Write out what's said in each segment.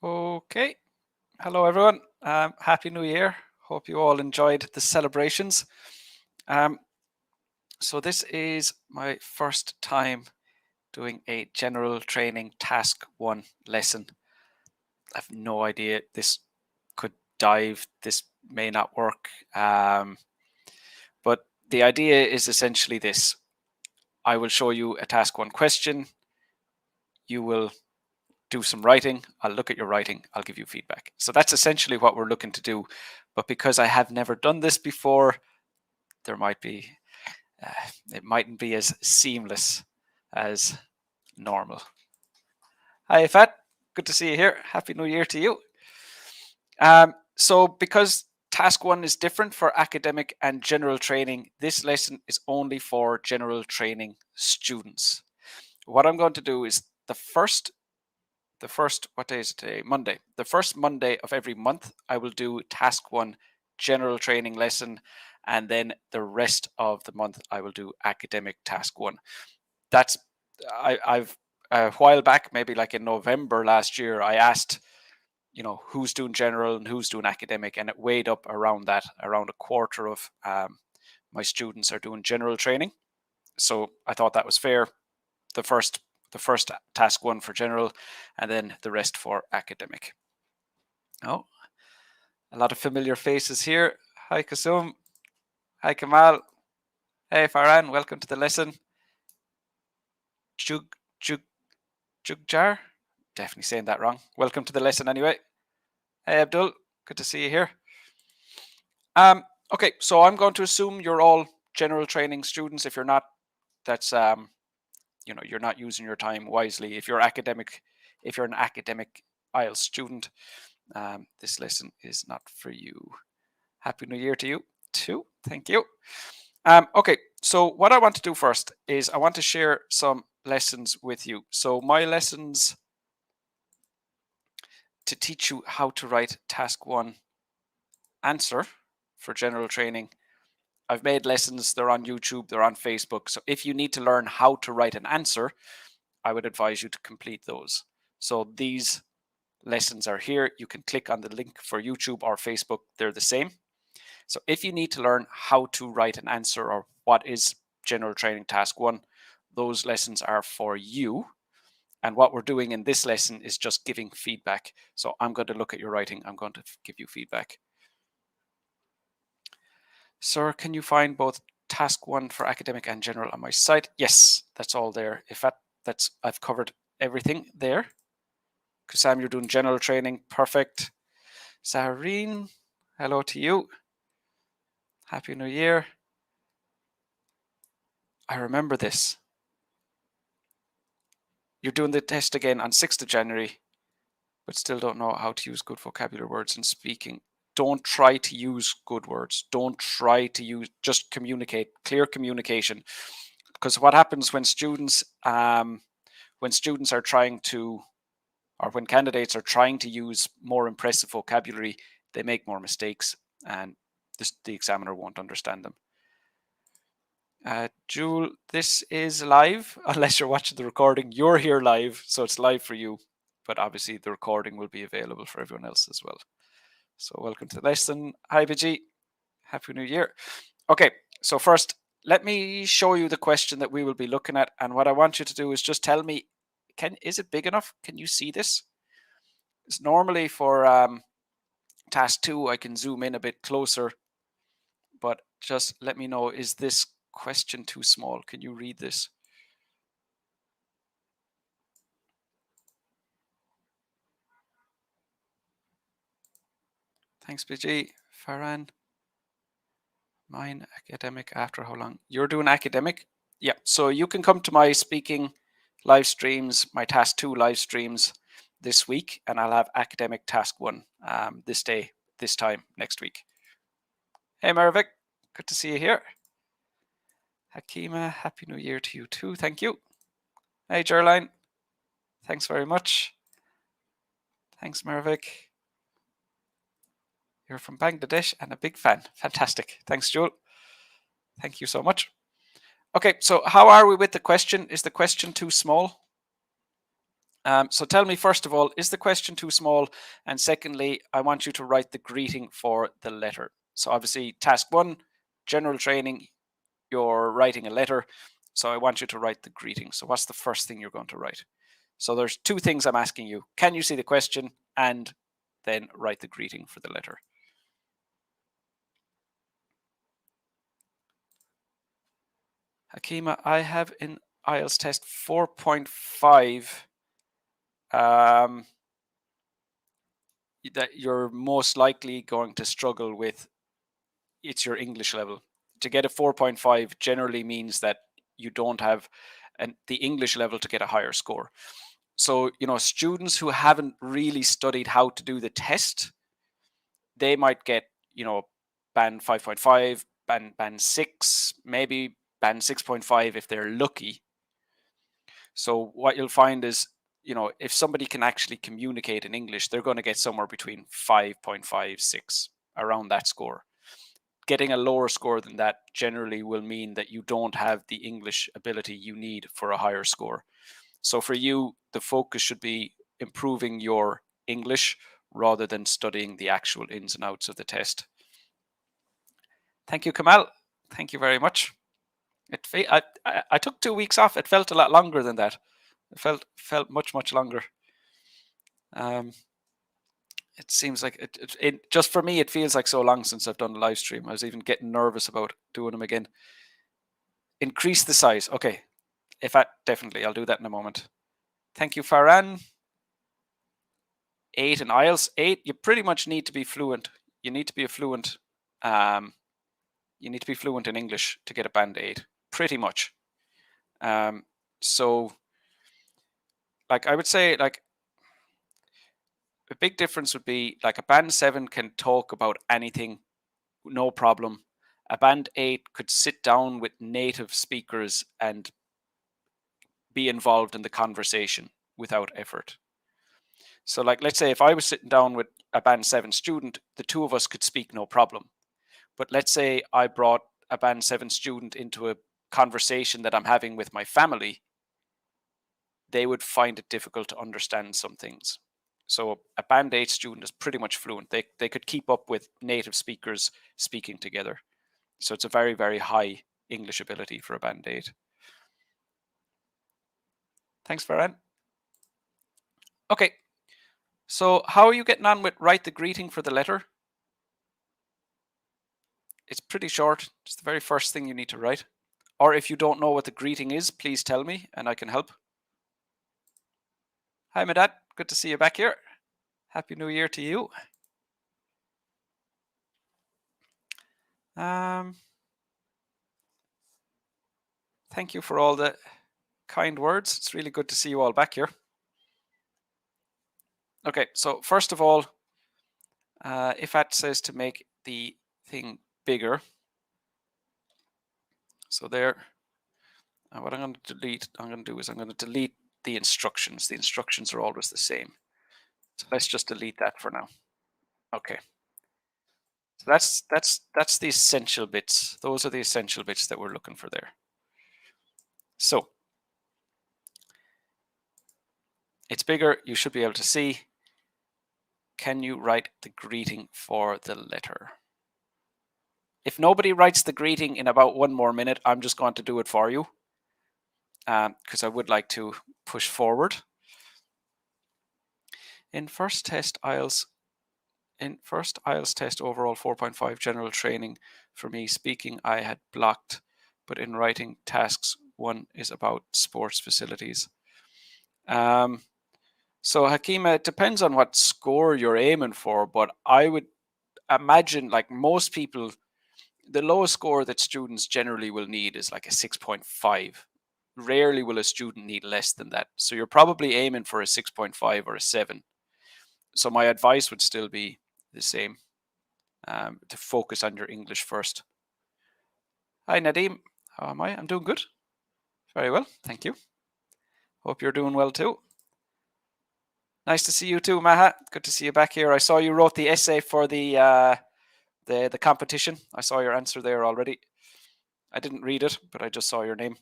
Okay, hello everyone. Happy New Year. Hope you all enjoyed the celebrations. So this is my first time doing a general training task 1 lesson. I have no idea. This could dive. This may not work. But the idea is essentially this. I will show you a task 1 question. You will do some writing. I'll look at your writing. I'll give you feedback. So that's essentially what we're looking to do. But because I have never done this before, there might be, it mightn't be as seamless as normal. Hi, Fat. Good to see you here. Happy New Year to you. So because task 1 is different for academic and general training, this lesson is only for general training students. What I'm going to do is the first, what day is it today? Monday. The first Monday of every month, I will do task 1 general training lesson, and then the rest of the month I will do academic task 1. That's I've a while back, maybe like in November last year, I asked, who's doing general and who's doing academic, and it weighed up around that. Around a quarter of my students are doing general training, so I thought that was fair. The first task 1 for general, and then the rest for academic. Oh, a lot of familiar faces here. Hi Kasum. Hi Kamal. Hey Farhan, welcome to the lesson. Jugjar, definitely saying that wrong. Welcome to the lesson anyway. Hey Abdul, good to see you here. Okay, so I'm going to assume you're all general training students. If you're not, that's you're not using your time wisely. If you're an academic IELTS student, this lesson is not for you. Happy New Year to you too. Thank you. Okay, so what I want to do first is I want to share some lessons with you. So my lessons to teach you how to write task 1 answer for general training. I've made lessons, they're on YouTube, they're on Facebook. So if you need to learn how to write an answer, I would advise you to complete those. So these lessons are here. You can click on the link for YouTube or Facebook. They're the same. So if you need to learn how to write an answer or what is general training task 1, those lessons are for you. And what we're doing in this lesson is just giving feedback. So I'm going to look at your writing. I'm going to give you feedback. Sir, can you find both task 1 for academic and general on my site? Yes, that's all there. I've covered everything there. Kusam, you're doing general training. Perfect. Sahareen, hello to you. Happy New Year. I remember this. You're doing the test again on 6th of January, but still don't know how to use good vocabulary words in speaking. Don't try to use good words. Don't try to use, just communicate, clear communication. Because what happens when students are trying to, or when candidates are trying to use more impressive vocabulary, they make more mistakes and the examiner won't understand them. Jewel, this is live, unless you're watching the recording. You're here live, so it's live for you, but obviously the recording will be available for everyone else as well. So welcome to the lesson. Hi, Vijay. Happy New Year. Okay, so first, let me show you the question that we will be looking at. And what I want you to do is just tell me, is it big enough? Can you see this? It's normally for task 2, I can zoom in a bit closer, but just let me know, is this question too small? Can you read this? Thanks, BG. Farhan. Mine academic after how long? You're doing academic? Yeah, so you can come to my speaking live streams, my task 2 live streams this week, and I'll have academic task 1 this time next week. Hey, Maravik, good to see you here. Hakima, Happy New Year to you too. Thank you. Hey, Gerline. Thanks very much. Thanks, Maravik. You're from Bangladesh and a big fan. Fantastic. Thanks, Joel. Thank you so much. Okay, so how are we with the question? Is the question too small? So tell me, first of all, is the question too small? And secondly, I want you to write the greeting for the letter. So obviously, task 1, general training, you're writing a letter. So I want you to write the greeting. So what's the first thing you're going to write? So there's 2 things I'm asking you. Can you see the question? And then write the greeting for the letter. Hakima, I have in IELTS test 4.5. That you're most likely going to struggle with. It's your English level. To get a 4.5 generally means that you don't have the English level to get a higher score. So, students who haven't really studied how to do the test, they might get, band 5.5, band 6, maybe band 6.5 if they're lucky. So what you'll find is, if somebody can actually communicate in English, they're going to get somewhere between 5.5, 6, around that score. Getting a lower score than that generally will mean that you don't have the English ability you need for a higher score. So for you, the focus should be improving your English rather than studying the actual ins and outs of the test. Thank you, Kamal. Thank you very much. I took 2 weeks off. It felt a lot longer than that. It felt much longer. It seems like it just for me, it feels like so long since I've done a live stream. I was even getting nervous about doing them again. Increase the size. Okay. Definitely, I'll do that in a moment. Thank you, Farhan. 8 in IELTS. 8, you pretty much need to be fluent. You need to be fluent in English to get a band 8. Pretty much. So, like, I would say, like, a big difference would be like a band 7 can talk about anything, no problem. A band 8 could sit down with native speakers and be involved in the conversation without effort. So, like, let's say if I was sitting down with a band 7 student, the 2 of us could speak no problem. But let's say I brought a band 7 student into a conversation that I'm having with my family, they would find it difficult to understand some things. So a band 8 student is pretty much fluent. They could keep up with native speakers speaking together. So it's a very, very high English ability for a band 8. Thanks, Farhan. Okay, so how are you getting on with write the greeting for the letter? It's pretty short. It's the very first thing you need to write. Or if you don't know what the greeting is, please tell me and I can help. Hi, my dad. Good to see you back here. Happy New Year to you. Thank you for all the kind words. It's really good to see you all back here. Okay, so first of all, if that says to make the thing bigger, so there, what I'm going to delete the instructions. The instructions are always the same. So let's just delete that for now. Okay. So that's the essential bits. Those are the essential bits that we're looking for there. So it's bigger. You should be able to see. Can you write the greeting for the letter? If nobody writes the greeting in about 1 more minute, I'm just going to do it for you because I would like to push forward. In first IELTS test overall 4.5 general training, for me speaking I had blocked, but in writing tasks 1 is about sports facilities. So Hakima, it depends on what score you're aiming for, but I would imagine like most people, the lowest score that students generally will need is like a 6.5. Rarely will a student need less than that. So you're probably aiming for a 6.5 or a 7. So my advice would still be the same, to focus on your English first. Hi Nadeem, how am I? I'm doing good. Very well, thank you. Hope you're doing well too. Nice to see you too, Maha. Good to see you back here. I saw you wrote the essay for the competition. I saw your answer there already. I didn't read it, but I just saw your name.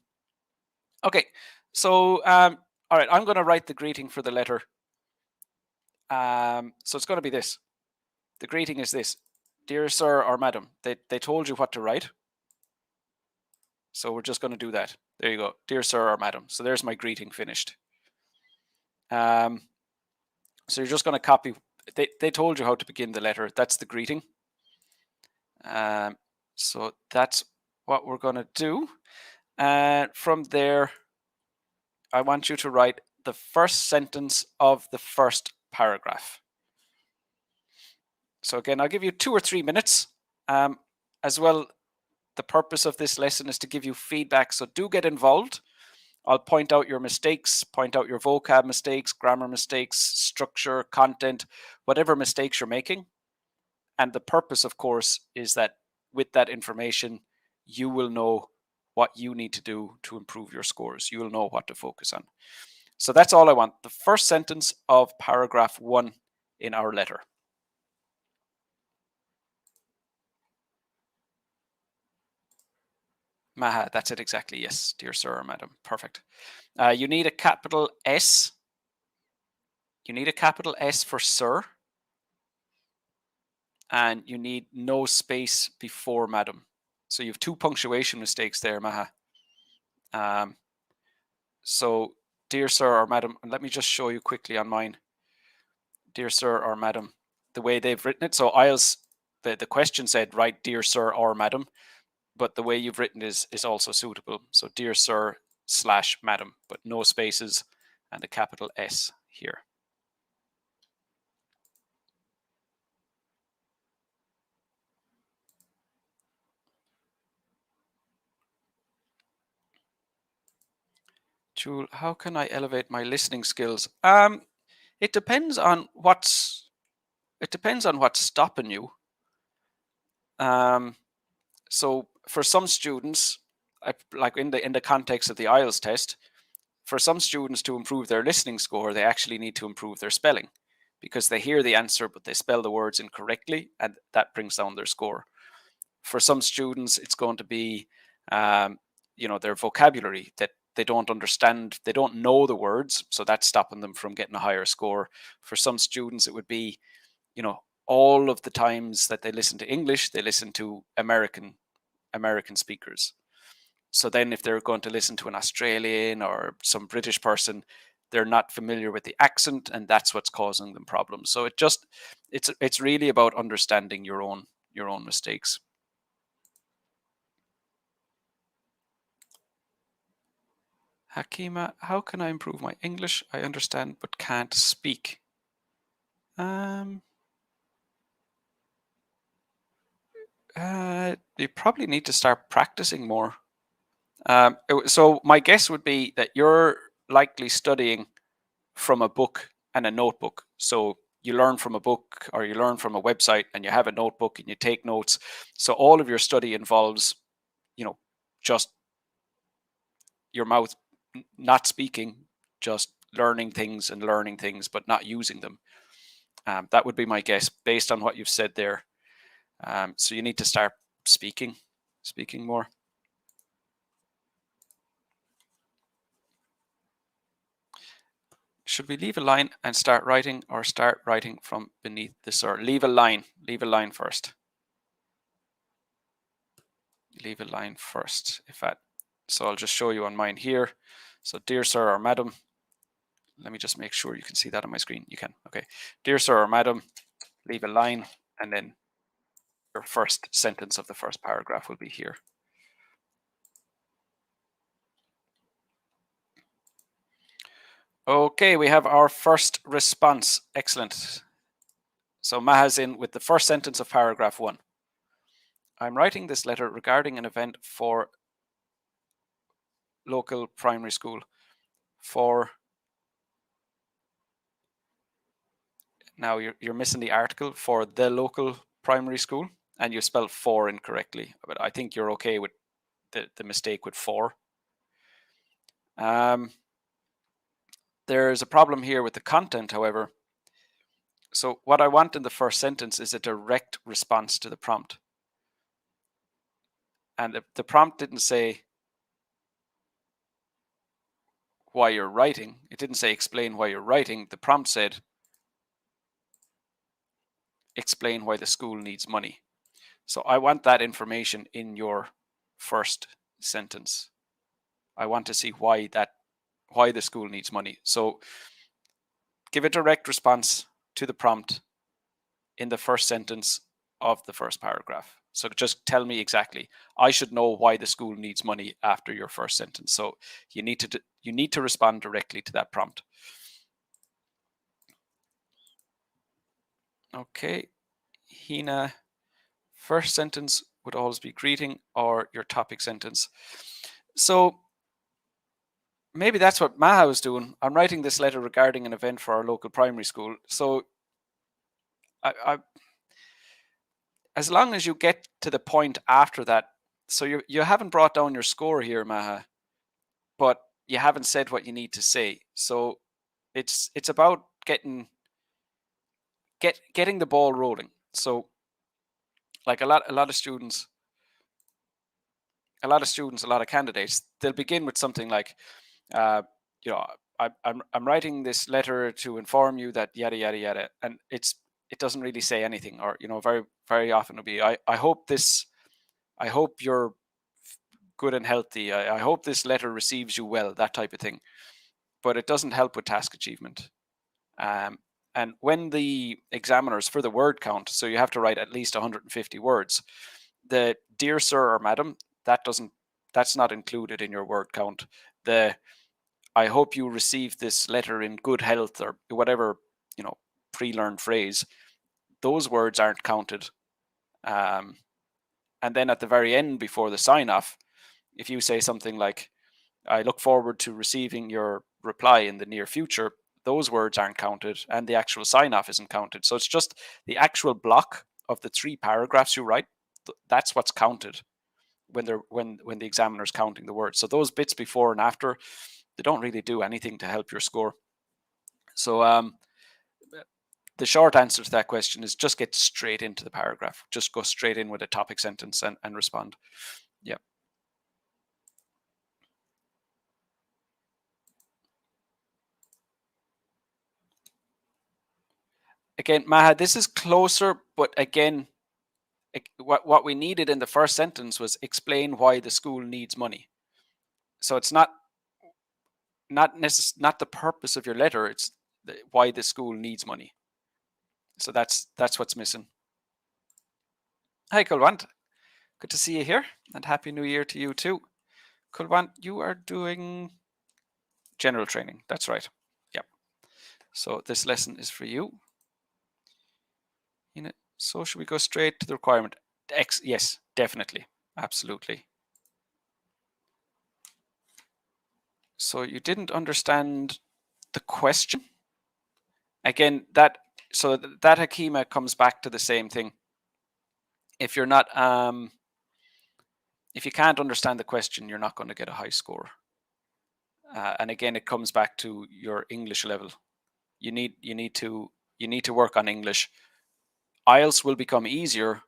Okay, so All right, I'm going to write the greeting for the letter. So it's going to be this. The greeting is this. Dear sir or madam, they told you what to write. So we're just going to do that. There you go. Dear sir or madam. So there's my greeting finished. So you're just going to copy. They told you how to begin the letter. That's the greeting. So that's what we're going to do. And from there, I want you to write the first sentence of the first paragraph. So again, I'll give you 2 or 3 minutes. As well, the purpose of this lesson is to give you feedback. So do get involved. I'll point out your mistakes, point out your vocab mistakes, grammar mistakes, structure, content, whatever mistakes you're making. And the purpose, of course, is that with that information, you will know what you need to do to improve your scores. You will know what to focus on. So that's all I want. The first sentence of paragraph 1 in our letter. Maha, that's it exactly. Yes, dear sir or madam. Perfect. You need a capital S. You need a capital S for sir. And you need no space before madam. So you have 2 punctuation mistakes there, Maha. So dear sir or madam, and let me just show you quickly on mine. Dear sir or madam, the way they've written it. So IELTS, the question said write dear sir or madam, but the way you've written is also suitable. So dear sir / madam, but no spaces and a capital S here. Jewel, how can I elevate my listening skills? It depends on what's stopping you. So for some students, like in the context of the IELTS test, for some students to improve their listening score, they actually need to improve their spelling because they hear the answer, but they spell the words incorrectly, and that brings down their score. For some students, it's going to be, their vocabulary that they don't understand, they don't know the words, so that's stopping them from getting a higher score. For some students, it would be, all of the times that they listen to English, they listen to American speakers. So then if they're going to listen to an Australian or some British person, they're not familiar with the accent, and that's what's causing them problems. So it's really about understanding your own mistakes. Hakima, how can I improve my English? I understand but can't speak. You probably need to start practicing more. So my guess would be that you're likely studying from a book and a notebook. So you learn from a book or you learn from a website and you have a notebook and you take notes. So all of your study involves, just your mouth not speaking, just learning things, but not using them. That would be my guess based on what you've said there. So you need to start speaking more. Should we leave a line and start writing, or start writing from beneath the sir? Leave a line first. Leave a line first. So I'll just show you on mine here. So dear sir or madam, let me just make sure you can see that on my screen. You can. Okay. Dear sir or madam, leave a line, and then your first sentence of the first paragraph will be here. Okay, we have our first response. Excellent. So Maha's in with the first sentence of paragraph 1. I'm writing this letter regarding an event for local primary school. Now you're missing the article, for the local primary school, and you spelled for incorrectly, but I think you're okay with the mistake with for. There's a problem here with the content, however. So what I want in the first sentence is a direct response to the prompt. And the prompt didn't say, why you're writing. It didn't say explain why you're writing. The prompt said explain why the school needs money. So I want that information in your first sentence. I want to see why the school needs money. So give a direct response to the prompt in the first sentence of the first paragraph. So just tell me exactly. I should know why the school needs money after your first sentence. So you need to respond directly to that prompt. Okay, Hina, first sentence would always be greeting or your topic sentence. So maybe that's what Maha was doing. I'm writing this letter regarding an event for our local primary school. So as long as you get to the point after that, so you haven't brought down your score here, Maha, but you haven't said what you need to say. So it's about getting the ball rolling. So like a lot of students, a lot of candidates, they'll begin with something like, you know, I'm writing this letter to inform you that yada yada yada, and it doesn't really say anything, or very very often it'll be I hope you're good and healthy. I hope this letter receives you well, that type of thing. But it doesn't help with task achievement. And when the examiners for the word count, so you have to write at least 150 words, the dear sir or madam, that's not included in your word count. The I hope you receive this letter in good health, or whatever, pre-learned phrase, those words aren't counted. And then at the very end, before the sign off, if you say something like, I look forward to receiving your reply in the near future, those words aren't counted, and the actual sign off isn't counted. So it's just the actual block of the 3 paragraphs you write. That's what's counted when the examiner's counting the words. So those bits before and after, they don't really do anything to help your score. So the short answer to that question is just get straight into the paragraph. Just go straight in with a topic sentence and respond. Yeah. Again, Maha, this is closer, but again, what we needed in the first sentence was explain why the school needs money. So it's not the purpose of your letter, it's why the school needs money. So that's what's missing. Hi, Kulwant. Good to see you here, and Happy New Year to you too. Kulwant, you are doing general training. That's right. Yep. So this lesson is for you. So should we go straight to the requirement? Yes, definitely. Absolutely. So you didn't understand the question. Again, that Hakima comes back to the same thing. If you're not, if you can't understand the question, you're not going to get a high score. And again, it comes back to your English level. You need to work on English. IELTS will become easier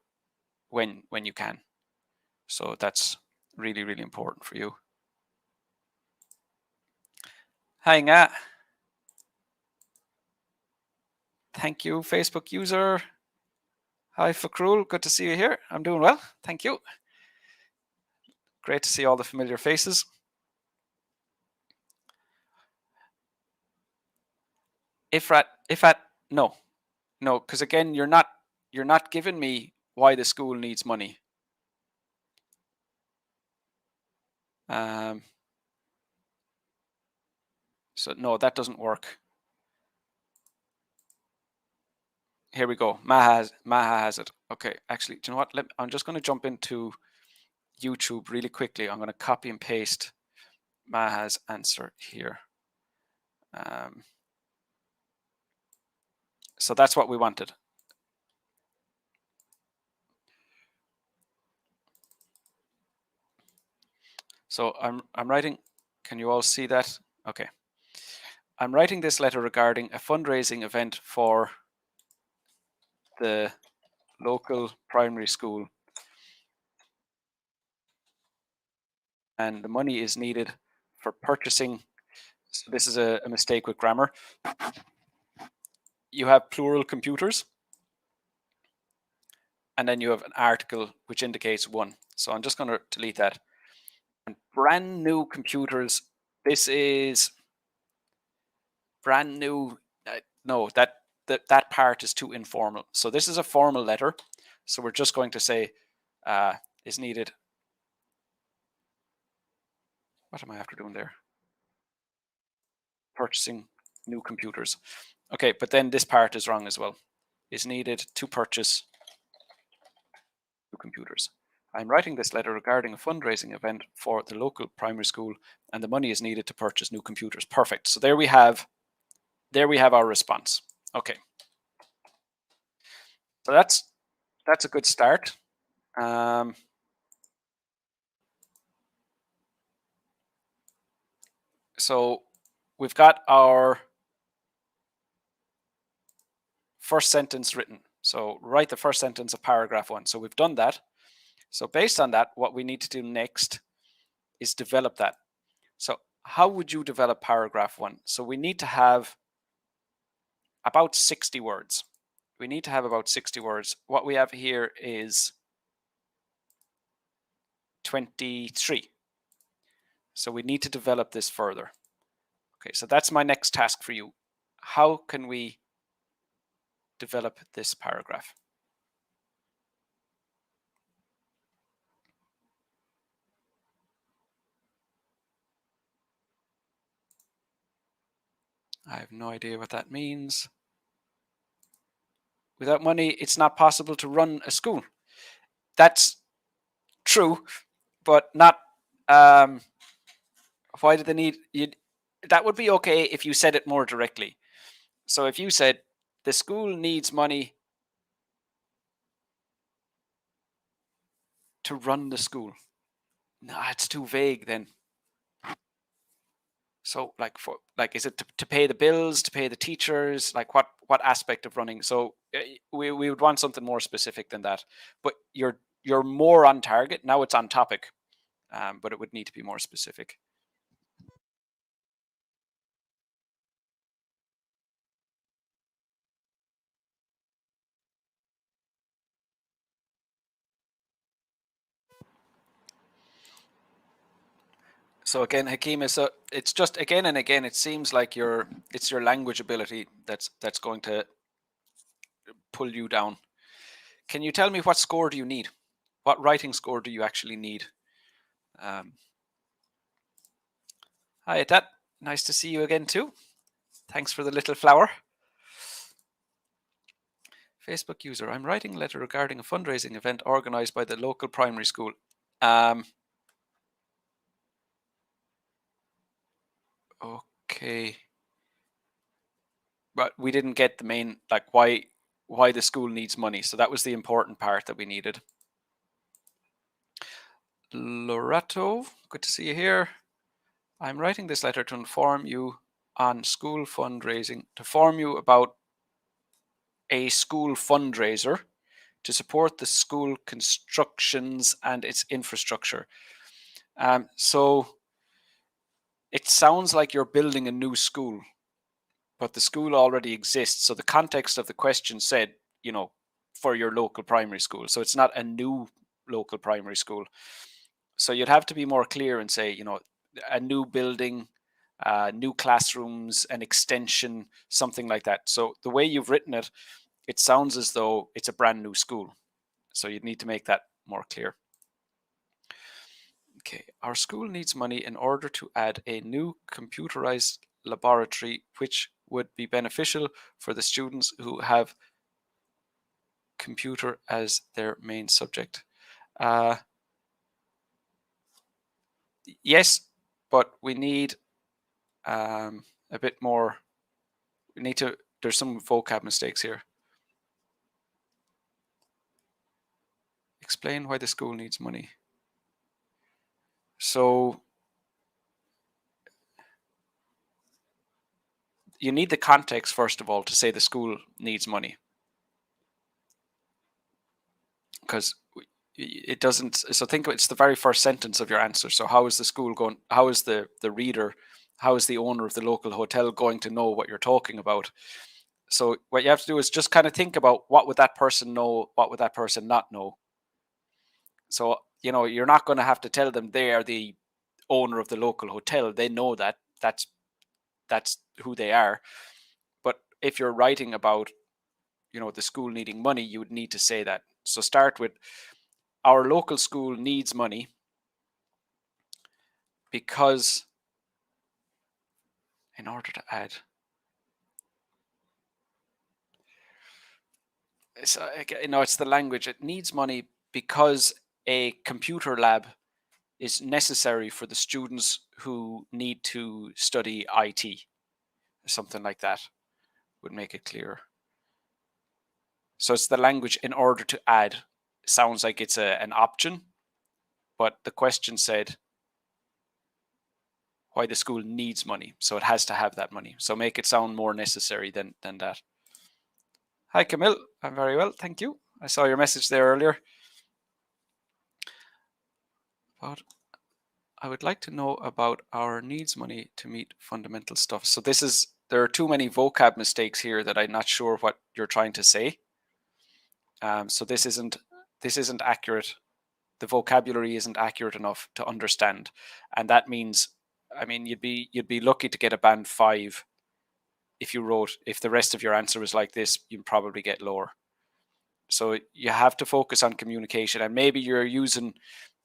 when you can. So that's really, really important for you. Hi, Nga. Thank you, Facebook user. Hi, Fakrul. Good to see you here. I'm doing well. Thank you. Great to see all the familiar faces. Ifrat, no, because again, you're not giving me why the school needs money. So no, that doesn't work. Here we go. Maha has it. Okay, actually, do you know what? I'm just going to jump into YouTube really quickly. I'm going to copy and paste Maha's answer here. So that's what we wanted. So I'm writing. Can you all see that? Okay. I'm writing this letter regarding a fundraising event for the local primary school, and the money is needed for purchasing So this is a mistake with grammar. You have plural computers, and then you have an article which indicates one. So I'm just going to delete that. And brand new computers. This is brand new. No, that part is too informal. So this is a formal letter. So we're just going to say is needed. What am I after doing there? Purchasing new computers. Okay, but then this part is wrong as well. Is needed to purchase new computers. I'm writing this letter regarding a fundraising event for the local primary school, and the money is needed to purchase new computers. Perfect. So there we have our response. Okay. So that's a good start. So we've got our first sentence written. So write the first sentence of paragraph 1. So we've done that. So based on that, what we need to do next is develop that. So how would you develop paragraph 1? So we need to have about 60 words. We need to have about 60 words. What we have here is 23. So we need to develop this further. Okay, so that's my next task for you. How can we develop this paragraph? I have no idea what that means. Without money, it's not possible to run a school. That's true, but not. Why do they need you? That would be okay if you said it more directly. So if you said the school needs money to run the school, no, it's too vague then. So like is it to pay the bills, to pay the teachers, like what aspect of running? So we would want something more specific than that. But you're more on target. Now it's on topic, but it would need to be more specific. So again, Hakima, so it's just again and again, it seems like it's your language ability that's going to pull you down. Can you tell me what score do you need? What writing score do you actually need? Hi, Tat. Nice to see you again too. Thanks for the little flower. Facebook user, I'm writing a letter regarding a fundraising event organized by the local primary school. Okay. But we didn't get the main, like why the school needs money. So that was the important part that we needed. Lorato, good to see you here. I'm writing this letter to inform you on school fundraising, to inform you about a school fundraiser to support the school constructions and its infrastructure. So it sounds like you're building a new school, but the school already exists. So the context of the question said, for your local primary school. So it's not a new local primary school. So you'd have to be more clear and say, a new building, new classrooms, an extension, something like that. So the way you've written it, it sounds as though it's a brand new school. So you'd need to make that more clear. Okay, our school needs money in order to add a new computerized laboratory, which would be beneficial for the students who have computer as their main subject. Yes, but we need a bit more. There's some vocab mistakes here. Explain why the school needs money. So you need the context, first of all, to say the school needs money. Because it doesn't. So think it's the very first sentence of your answer. So how is the school going? How is the reader How is the owner of the local hotel going to know what you're talking about? So what you have to do is just kind of think about, what would that person know, what would that person not know. So, you're not going to have to tell them they are the owner of the local hotel. They know that. That's who they are. But if you're writing about, the school needing money, you would need to say that. So start with, our local school needs money because, in order to add, it's the language. It needs money because a computer lab is necessary for the students who need to study IT. Something like that would make it clearer. So it's the language in order to add. Sounds like it's an option, but the question said why the school needs money. So it has to have that money. So make it sound more necessary than that. Hi, Camille. I'm very well, thank you. I saw your message there earlier. But I would like to know about our needs money to meet fundamental stuff. So there are too many vocab mistakes here that I'm not sure what you're trying to say. So this isn't accurate. The vocabulary isn't accurate enough to understand, and that means, you'd be lucky to get a band 5 if the rest of your answer was like this. You'd probably get lower. So you have to focus on communication, and maybe you're using,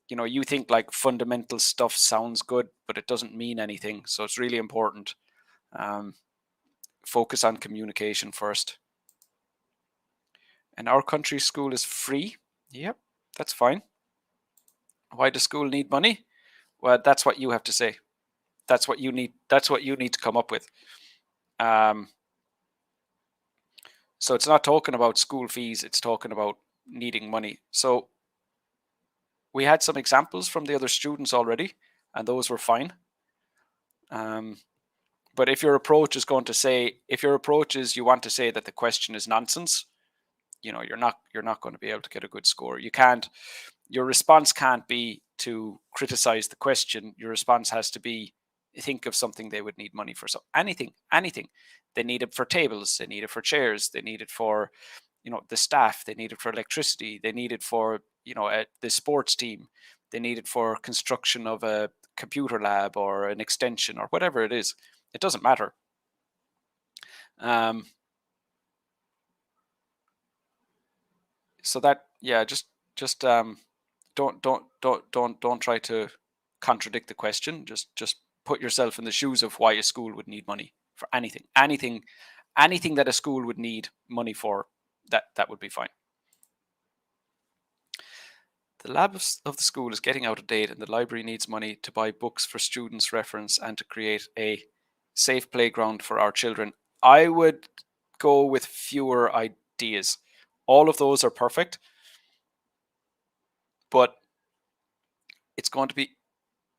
you think like fundamental stuff sounds good, but it doesn't mean anything. So it's really important. Focus on communication first. And our country school is free. Yep, that's fine. Why does school need money? Well, that's what you have to say. That's what you need. That's what you need to come up with. So it's not talking about school fees. It's talking about needing money. So we had some examples from the other students already, and those were fine. But if your approach is you want to say that the question is nonsense, you're not going to be able to get a good score. Your response can't be to criticize the question. Your response has to be, think of something they would need money for. So anything. They need it for tables, they need it for chairs, they need it for, the staff, they need it for electricity, they need it for, the sports team, they need it for construction of a computer lab or an extension or whatever it is. It doesn't matter. So that, yeah, just don't try to contradict the question. Just put yourself in the shoes of why a school would need money for anything that a school would need money for. That would be fine. The lab of the school is getting out of date, and the library needs money to buy books for students' reference and to create a safe playground for our children. I would go with fewer ideas. All of those are perfect, but it's going to be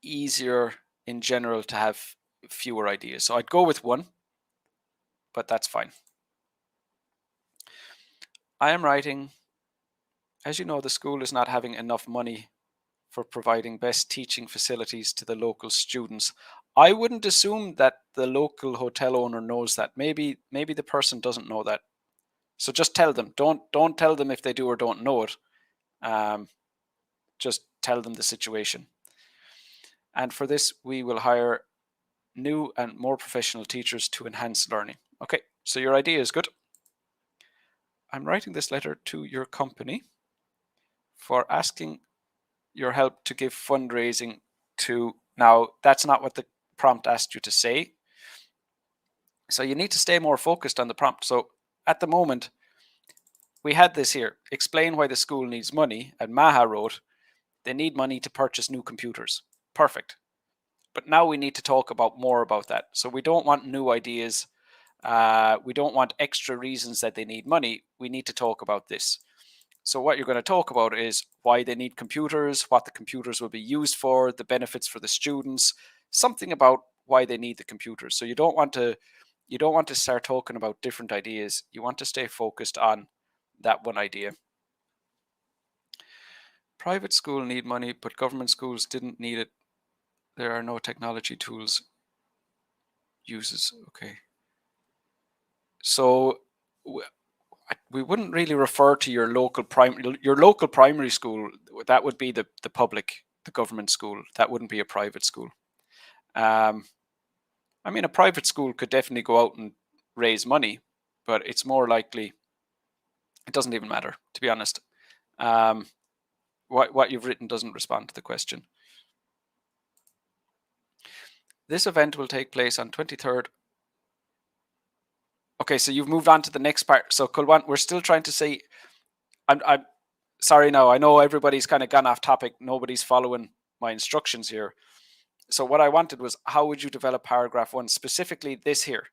easier in general to have fewer ideas. So I'd go with one, but that's fine. I am writing, as you know, the school is not having enough money for providing best teaching facilities to the local students. I wouldn't assume that the local hotel owner knows that. Maybe the person doesn't know that. So just tell them. Don't tell them if they do or don't know it. Just tell them the situation. And for this, we will hire new and more professional teachers to enhance learning. Okay, so your idea is good. I'm writing this letter to your company for asking your help to give fundraising to. Now, that's not what the prompt asked you to say. So you need to stay more focused on the prompt. So at the moment, we had this here. Explain why the school needs money. And Maha wrote, they need money to purchase new computers. Perfect. But now we need to talk about more about that. So we don't want new ideas. We don't want extra reasons that they need money. We need to talk about this. So what you're going to talk about is why they need computers, what the computers will be used for, the benefits for the students, something about why they need the computers. So you don't want to start talking about different ideas. You want to stay focused on that one idea. Private school need money, but government schools didn't need it. There are no technology tools. uses. Okay. So we wouldn't really refer to your local primary school. That would be the public, the government school. That wouldn't be a private school. I mean, a private school could definitely go out and raise money, but it's more likely, it doesn't even matter, to be honest. What you've written doesn't respond to the question. This event will take place on 23rd. Okay, so you've moved on to the next part. So Kulwan, we're still trying to say, I'm sorry now, I know everybody's kind of gone off topic. Nobody's following my instructions here. So what I wanted was, how would you develop paragraph 1, specifically this here?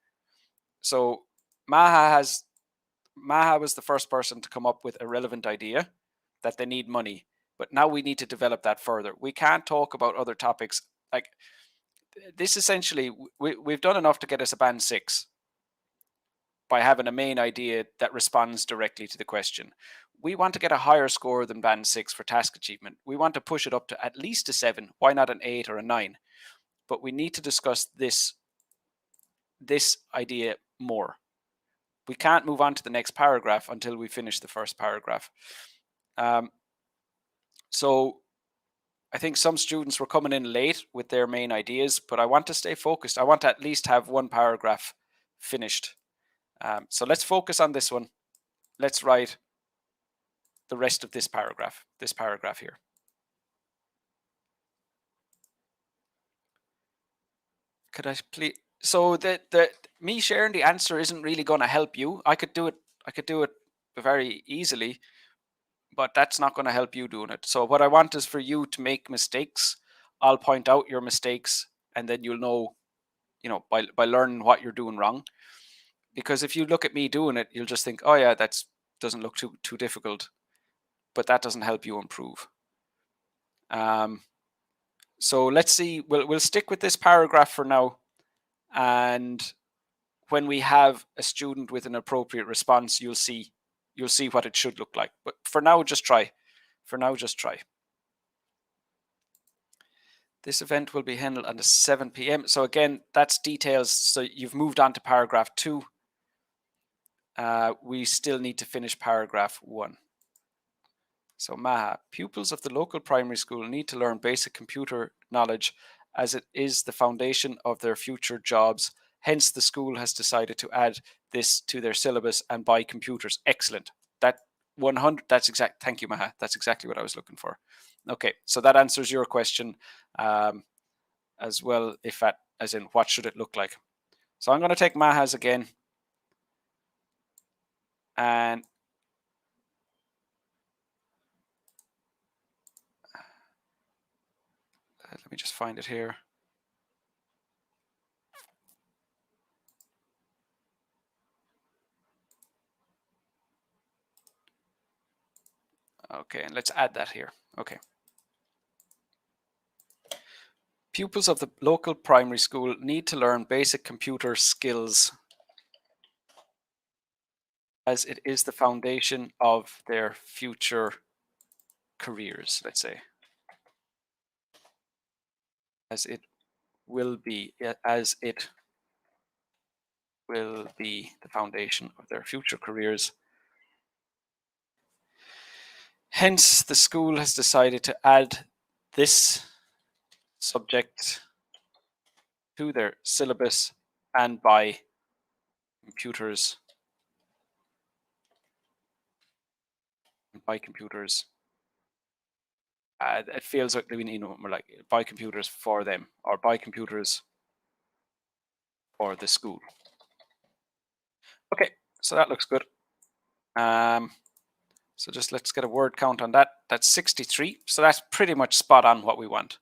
So Maha was the first person to come up with a relevant idea that they need money. But now we need to develop that further. We can't talk about other topics. Like this, essentially, we've done enough to get us a band 6 by having a main idea that responds directly to the question. We want to get a higher score than band 6 for task achievement. We want to push it up to at least a 7. Why not an 8 or a 9? But we need to discuss this idea more. We can't move on to the next paragraph until we finish the first paragraph. So I think some students were coming in late with their main ideas, but I want to stay focused. I want to at least have one paragraph finished. So let's focus on this one. Let's write the rest of this paragraph here. Could I please? So me sharing the answer isn't really going to help you. I could do it very easily, but that's not going to help you doing it. So what I want is for you to make mistakes. I'll point out your mistakes, and then you'll know, by learning what you're doing wrong. Because if you look at me doing it, you'll just think, oh yeah, that doesn't look too difficult, but that doesn't help you improve. So let's see. We'll stick with this paragraph for now, and when we have a student with an appropriate response, you'll see what it should look like. But for now, just try. This event will be held on the 7 p.m. So again, that's details. So you've moved on to paragraph 2. We still need to finish paragraph 1. So Maha, pupils of the local primary school need to learn basic computer knowledge as it is the foundation of their future jobs. Hence, the school has decided to add this to their syllabus and buy computers. Excellent. That 100. That's exact. Thank you, Maha. That's exactly what I was looking for. Okay, so that answers your question as well. As in, what should it look like? So I'm going to take Maha's again, and let me just find it here. Okay, and let's add that here. Okay. Pupils of the local primary school need to learn basic computer skills as it is the foundation of their future careers, let's say. As it will be the foundation of their future careers. Hence, the school has decided to add this subject to their syllabus and buy computers. It feels like we need more like buy computers for them or buy computers for the school. Okay, so that looks good. So just let's get a word count on that. That's 63. So that's pretty much spot on what we want.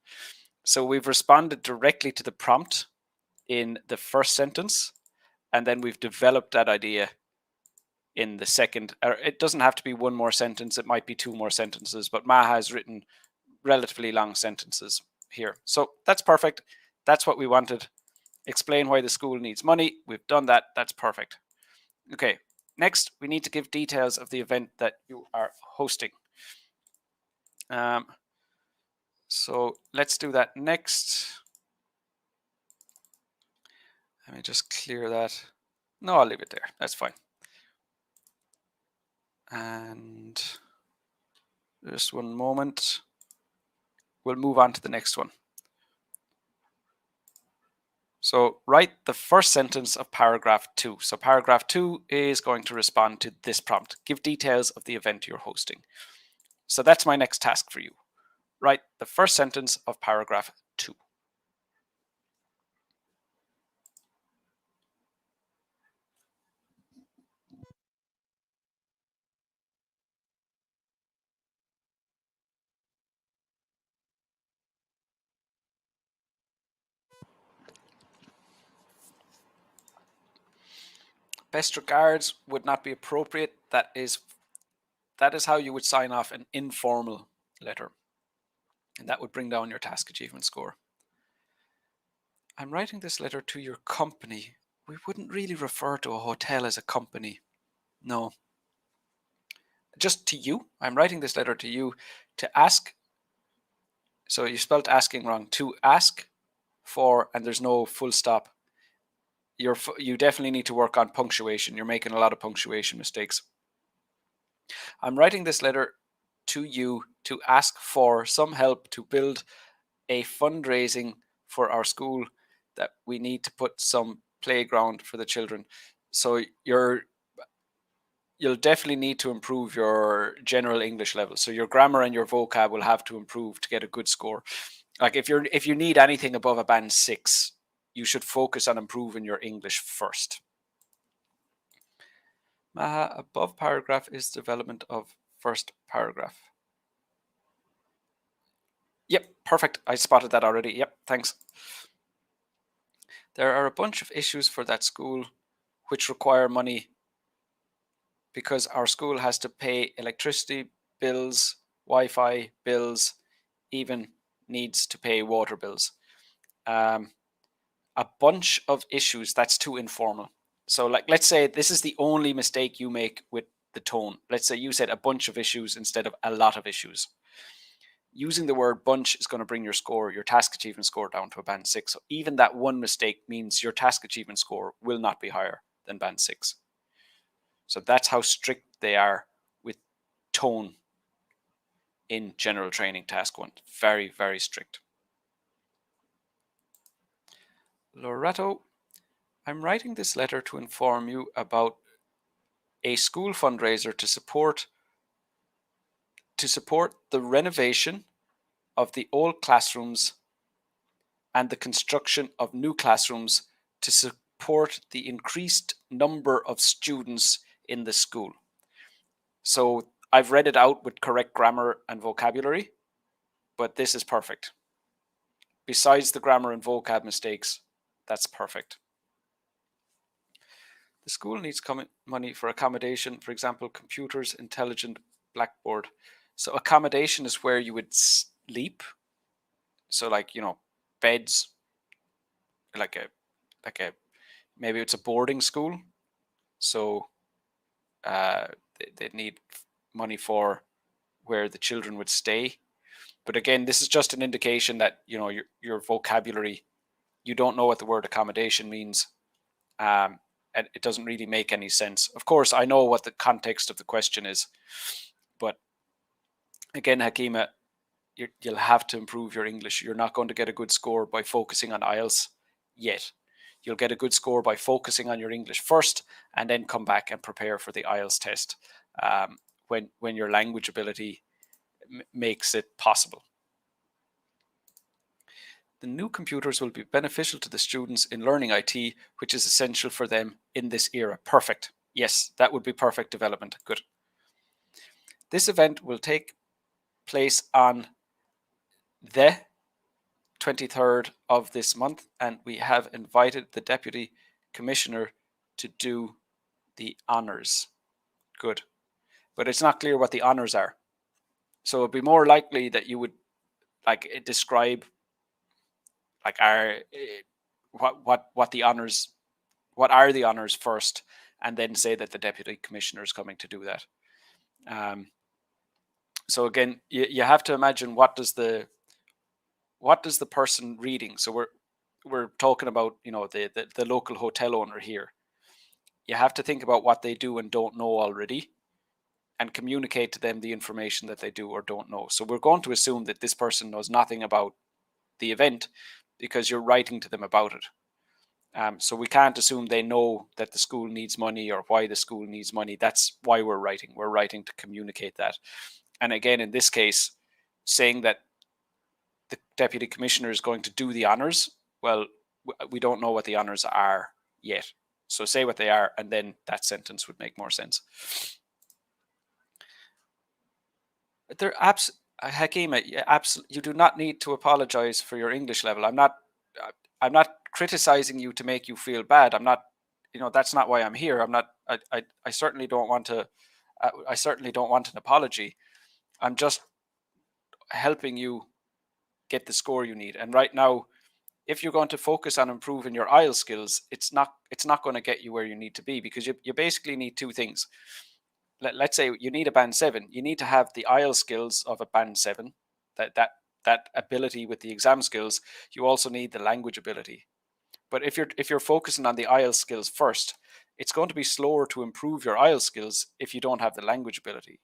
So we've responded directly to the prompt in the first sentence, and then we've developed that idea in the second. It doesn't have to be one more sentence. It might be 2 more sentences, but Maha has written relatively long sentences here. So that's perfect. That's what we wanted. Explain why the school needs money. We've done that. That's perfect. Okay. Next, we need to give details of the event that you are hosting. So let's do that next. Let me just clear that. No, I'll leave it there. That's fine. And just one moment. We'll move on to the next one. So write the first sentence of paragraph 2. So paragraph 2 is going to respond to this prompt. Give details of the event you're hosting. So that's my next task for you. Write the first sentence of paragraph 2. Best regards would not be appropriate. That is how you would sign off an informal letter. And that would bring down your task achievement score. I'm writing this letter to your company. We wouldn't really refer to a hotel as a company. No. Just to you. I'm writing this letter to you to ask. So you spelled asking wrong. To ask for, and there's no full stop. You definitely need to work on punctuation. You're making a lot of punctuation mistakes. I'm writing this letter to you to ask for some help to build a fundraising for our school, that we need to put some playground for the children. So you'll definitely need to improve your general English level. So your grammar and your vocab will have to improve to get a good score. Like if you need anything above a band 6, you should focus on improving your English first. Maha, above paragraph is development of first paragraph. Yep, perfect. I spotted that already. Yep, thanks. There are a bunch of issues for that school which require money, because our school has to pay electricity bills, Wi-Fi bills, even needs to pay water bills. A bunch of issues, that's too informal. So like, let's say this is the only mistake you make with the tone. Let's say you said a bunch of issues instead of a lot of issues. Using the word bunch is going to bring your task achievement score down to a band 6. So even that one mistake means your task achievement score will not be higher than band 6. So that's how strict they are with tone in general training task 1. Very, very strict. Loretto, I'm writing this letter to inform you about a school fundraiser to support the renovation of the old classrooms and the construction of new classrooms to support the increased number of students in the school. So I've read it out with correct grammar and vocabulary, but this is perfect. Besides the grammar and vocab mistakes, that's perfect. The school needs money for accommodation, for example, computers, intelligent blackboard. So accommodation is where you would sleep. So like, beds, like a maybe it's a boarding school. So they need money for where the children would stay. But again, this is just an indication that your vocabulary, you don't know what the word accommodation means, and it doesn't really make any sense. Of course, I know what the context of the question is, but again, Hakima, you'll have to improve your English. You're not going to get a good score by focusing on IELTS yet. You'll get a good score by focusing on your English first, and then come back and prepare for the IELTS test when your language ability makes it possible. The new computers will be beneficial to the students in learning IT, which is essential for them in this era. Perfect. Yes, that would be perfect development. Good. This event will take place on the 23rd of this month, and we have invited the Deputy Commissioner to do the honours. Good. But it's not clear what the honours are. So it'd be more likely that you would describe what the honours, what are the honours first, and then say that the Deputy Commissioner is coming to do that. So again, you have to imagine what does the person reading. So we're talking about, the local hotel owner here. You have to think about what they do and don't know already, and communicate to them the information that they do or don't know. So we're going to assume that this person knows nothing about the event because you're writing to them about it. So we can't assume they know that the school needs money or why the school needs money. That's why we're writing. We're writing to communicate that. And again, in this case, saying that the deputy commissioner is going to do the honours, well, we don't know what the honours are yet. So say what they are, and then that sentence would make more sense. Hakima, you do not need to apologize for your English level. I'm not criticizing you to make you feel bad. I'm not, that's not why I'm here. I'm not. I certainly don't want to. I certainly don't want an apology. I'm just helping you get the score you need. And right now, if you're going to focus on improving your IELTS skills, it's not going to get you where you need to be, because you basically need two things. Let's say you need a band 7. You need to have the IELTS skills of a band 7, that ability with the exam skills. You also need the language ability. But if you're focusing on the IELTS skills first, it's going to be slower to improve your IELTS skills if you don't have the language ability.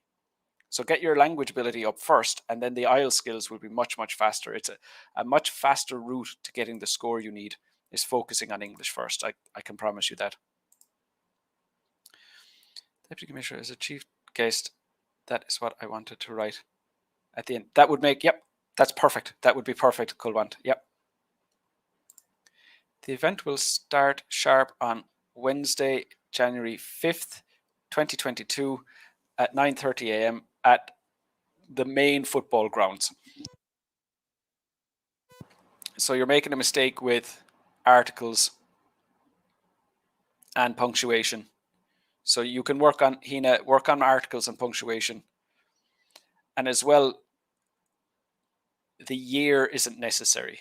So get your language ability up first, and then the IELTS skills will be much, much faster. It's a much faster route to getting the score you need is focusing on English first. I can promise you that. Deputy Commissioner is a chief guest. That is what I wanted to write at the end. That would make, yep, that's perfect. That would be perfect, Kulwant. Yep. The event will start sharp on Wednesday, January 5th, 2022 at 9:30 a.m. at the main football grounds. So you're making a mistake with articles and punctuation. So you can work on, Hina, work on articles and punctuation. And as well, the year isn't necessary.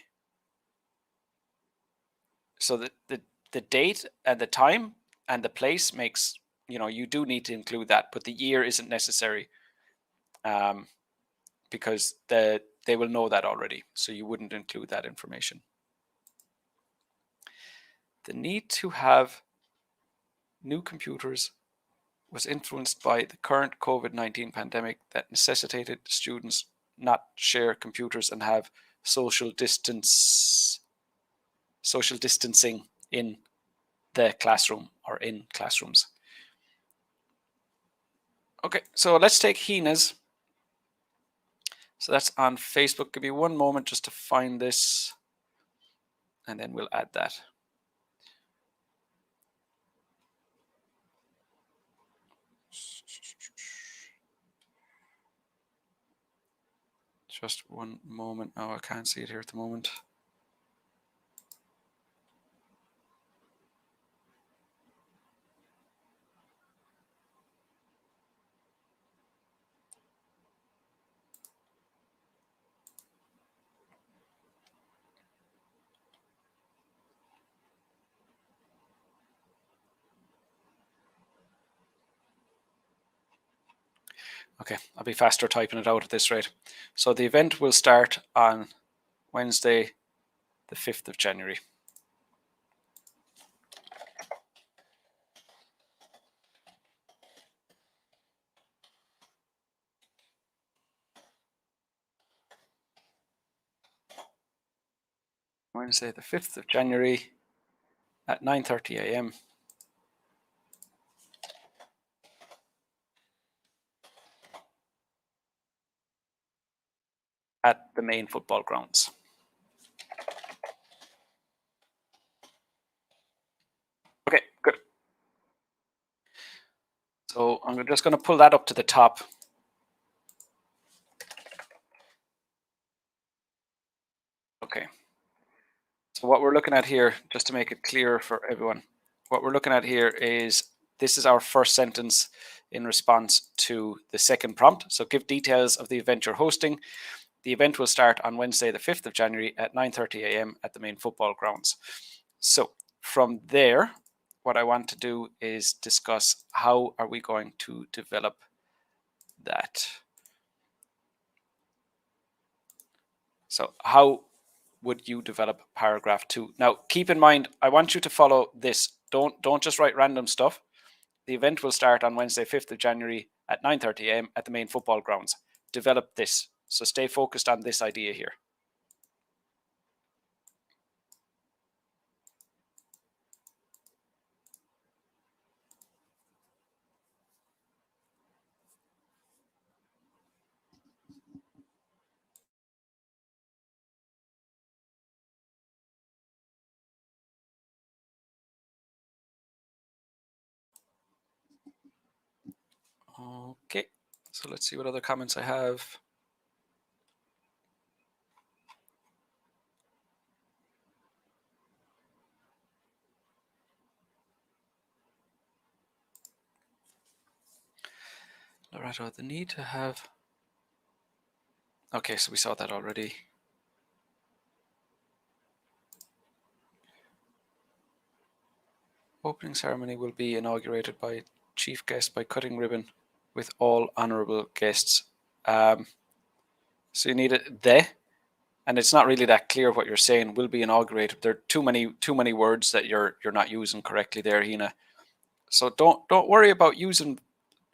So the date and the time and the place makes, you do need to include that, but the year isn't necessary, because they will know that already. So you wouldn't include that information. The need to have new computers was influenced by the current COVID-19 pandemic that necessitated students not share computers and have social distancing in the classroom or in classrooms. Okay, so let's take Hina's. So that's on Facebook. Give me one moment just to find this, and then we'll add that. Just one moment. Oh, I can't see it here at the moment. Okay, I'll be faster typing it out at this rate. So the event will start on Wednesday, the 5th of January. Wednesday, the 5th of January at 9:30 a.m. at the main football grounds. Okay, good. So I'm just going to pull that up to the top. Okay. So what we're looking at here, just to make it clear for everyone, what we're looking at here is, this is our first sentence in response to the second prompt. So give details of the event you're hosting. The event will start on Wednesday, the 5th of January at 9:30 a.m. at the main football grounds. So from there, what I want to do is discuss how are we going to develop that. So how would you develop paragraph 2? Now, keep in mind, I want you to follow this. Don't just write random stuff. The event will start on Wednesday, 5th of January at 9:30 a.m. at the main football grounds. Develop this. So stay focused on this idea here. Okay, so let's see what other comments I have. Loretto, the need to have... Okay, so we saw that already. Opening ceremony will be inaugurated by chief guest by cutting ribbon with all honourable guests. So you need it the, and it's not really that clear what you're saying. Will be inaugurated. There are too many words that you're not using correctly there, Hina. So don't worry about using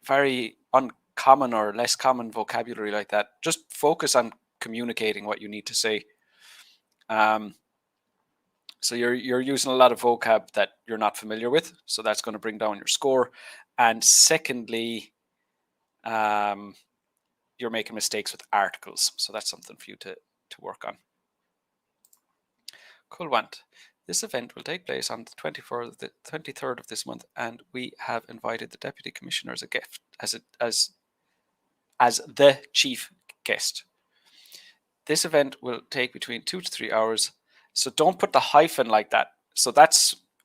very uncommon or less common vocabulary like that. Just focus on communicating what you need to say. So you're using a lot of vocab that you're not familiar with, so that's going to bring down your score. And secondly, you're making mistakes with articles, so that's something for you to work on. Kulwant. This event will take place on the 23rd of this month, and we have invited the Deputy Commissioner as a guest, as the chief guest. This event will take between 2 to 3 hours. So don't put the hyphen like that. So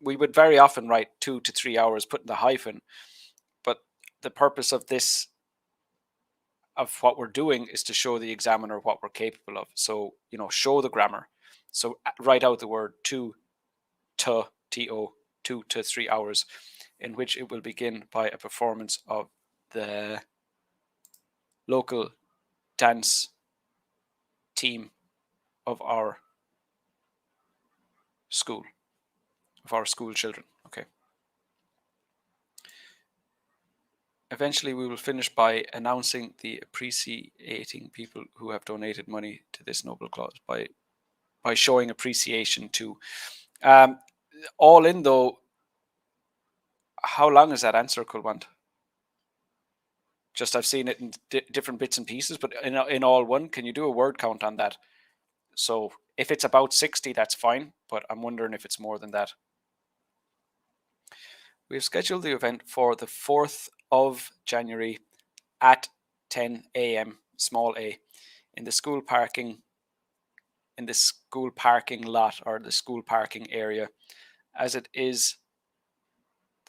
we would very often write 2 to 3 hours, putting the hyphen. But the purpose of this, of what we're doing, is to show the examiner what we're capable of. So, show the grammar. So write out the word to, to, 2 to 3 hours, in which it will begin by a performance of the local dance team of our school children. Okay. Eventually, we will finish by announcing the appreciating people who have donated money to this noble cause by showing appreciation to. All in though, how long is that answer, Kulwant? Just I've seen it in different bits and pieces, but in all one, can you do a word count on that? So if it's about 60, that's fine, but I'm wondering if it's more than that. We have scheduled the event for the 4th of January at 10 a.m. small a in the school parking lot or the school parking area, as it is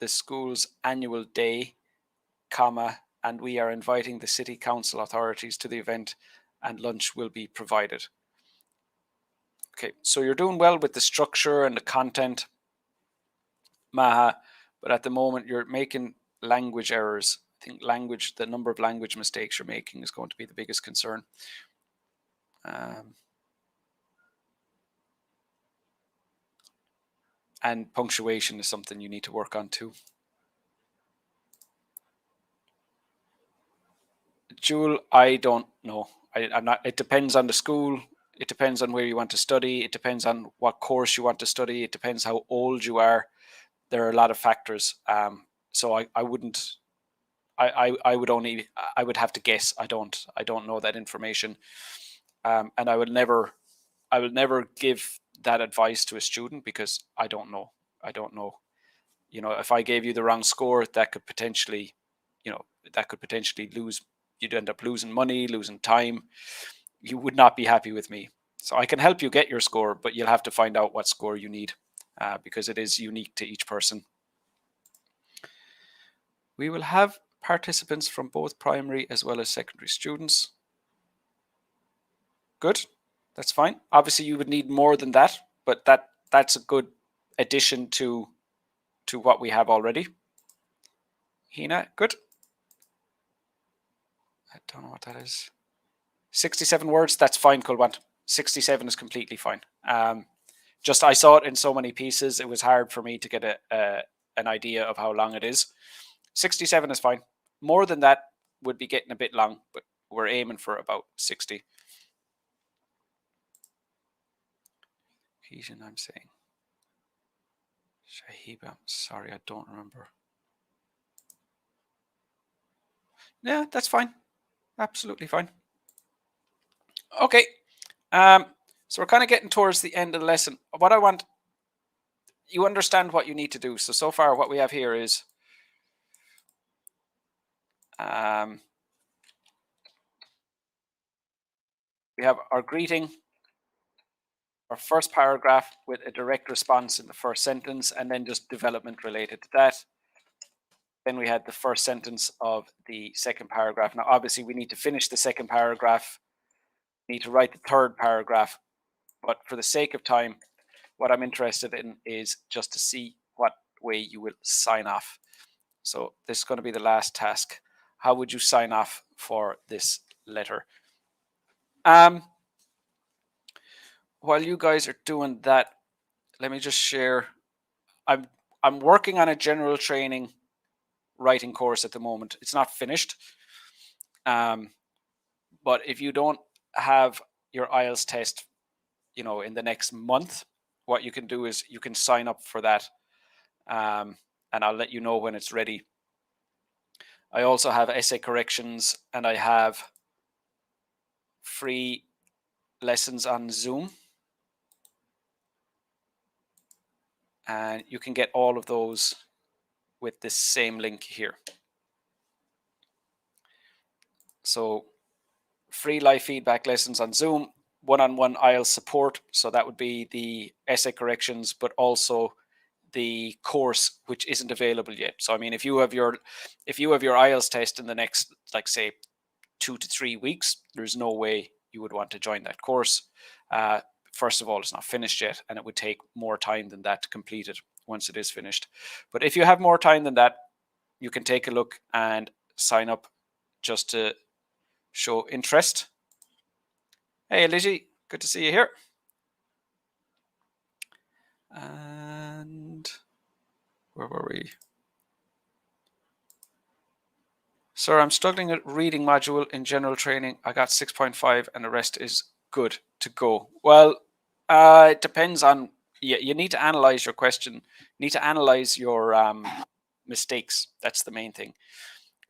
the school's annual day, and we are inviting the city council authorities to the event, and lunch will be provided. Okay, so you're doing well with the structure and the content, Maha, but at the moment you're making language errors. I think the number of language mistakes you're making is going to be the biggest concern. And punctuation is something you need to work on too. Jewel, I don't know. I'm not. It depends on the school. It depends on where you want to study. It depends on what course you want to study. It depends how old you are. There are a lot of factors. So I wouldn't. I would have to guess. I don't know that information. And I will never give that advice to a student because I don't know. If I gave you the wrong score, that could potentially lose. You'd end up losing money, losing time. You would not be happy with me. So I can help you get your score, but you'll have to find out what score you need because it is unique to each person. We will have participants from both primary as well as secondary students. Good, that's fine. Obviously, you would need more than that, but that's a good addition to what we have already. Hina, good. I don't know what that is. 67 words, that's fine, Kulwant. 67 is completely fine. Just I saw it in so many pieces, it was hard for me to get an idea of how long it is. 67 is fine. More than that would be getting a bit long, but we're aiming for about 60. Heaton, I'm saying. Shahiba, sorry, I don't remember. Yeah, that's fine. Absolutely fine. Okay. So we're kind of getting towards the end of the lesson. What I want, you understand what you need to do. So far what we have here is we have our greeting, our first paragraph with a direct response in the first sentence, and then just development related to that. Then we had the first sentence of the second paragraph. Now, obviously, we need to finish the second paragraph. We need to write the third paragraph. But for the sake of time, what I'm interested in is just to see what way you will sign off. So this is going to be the last task. How would you sign off for this letter? While you guys are doing that, let me just share. I'm working on a general training writing course at the moment. It's not finished. But if you don't have your IELTS test, in the next month, what you can do is you can sign up for that. And I'll let you know when it's ready. I also have essay corrections, and I have free lessons on Zoom. And you can get all of those with this same link here. So free live feedback lessons on Zoom, one-on-one IELTS support. So that would be the essay corrections, but also the course, which isn't available yet. So I mean, if you have your IELTS test in the next, like, say, 2 to 3 weeks, there's no way you would want to join that course. First of all, it's not finished yet, and it would take more time than that to complete it once it is finished. But if you have more time than that, you can take a look and sign up just to show interest. Hey, Lizzie, good to see you here. And where were we? Sir, I'm struggling at reading module in general training. I got 6.5 and the rest is good to go. Well, it depends on, you need to analyze your question. You need to analyze your mistakes. That's the main thing.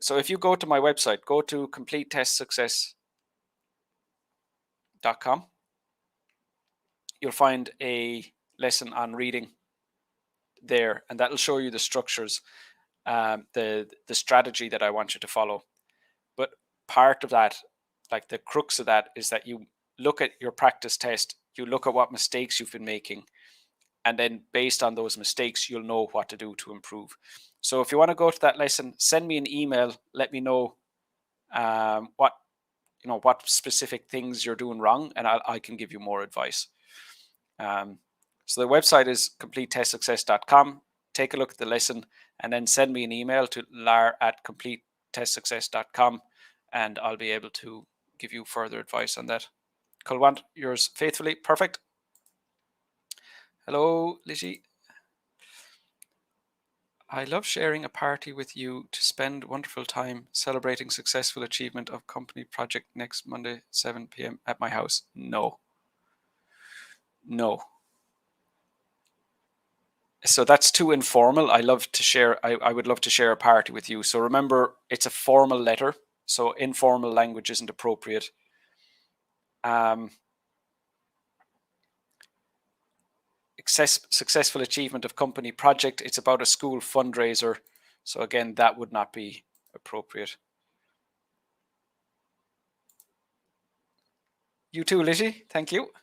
So if you go to my website, go to completetestsuccess.com. You'll find a lesson on reading there, and that'll show you the structures, the strategy that I want you to follow. But part of that, like the crux of that, is that you look at your practice test, you look at what mistakes you've been making, and then based on those mistakes, you'll know what to do to improve. So if you want to go to that lesson, send me an email, let me know what specific things you're doing wrong, and I can give you more advice. So the website is completetestsuccess.com. Take a look at the lesson and then send me an email to lar@completetestsuccess.com, and I'll be able to give you further advice on that. Kulwant, yours faithfully. Perfect. Hello, Lizzie. I love sharing a party with you to spend wonderful time celebrating successful achievement of company project next Monday, 7 p.m. at my house. No. So that's too informal. I would love to share a party with you. So remember, it's a formal letter. So informal language isn't appropriate. Successful achievement of company project. It's about a school fundraiser. So again, that would not be appropriate. You too, Lizzie. Thank you.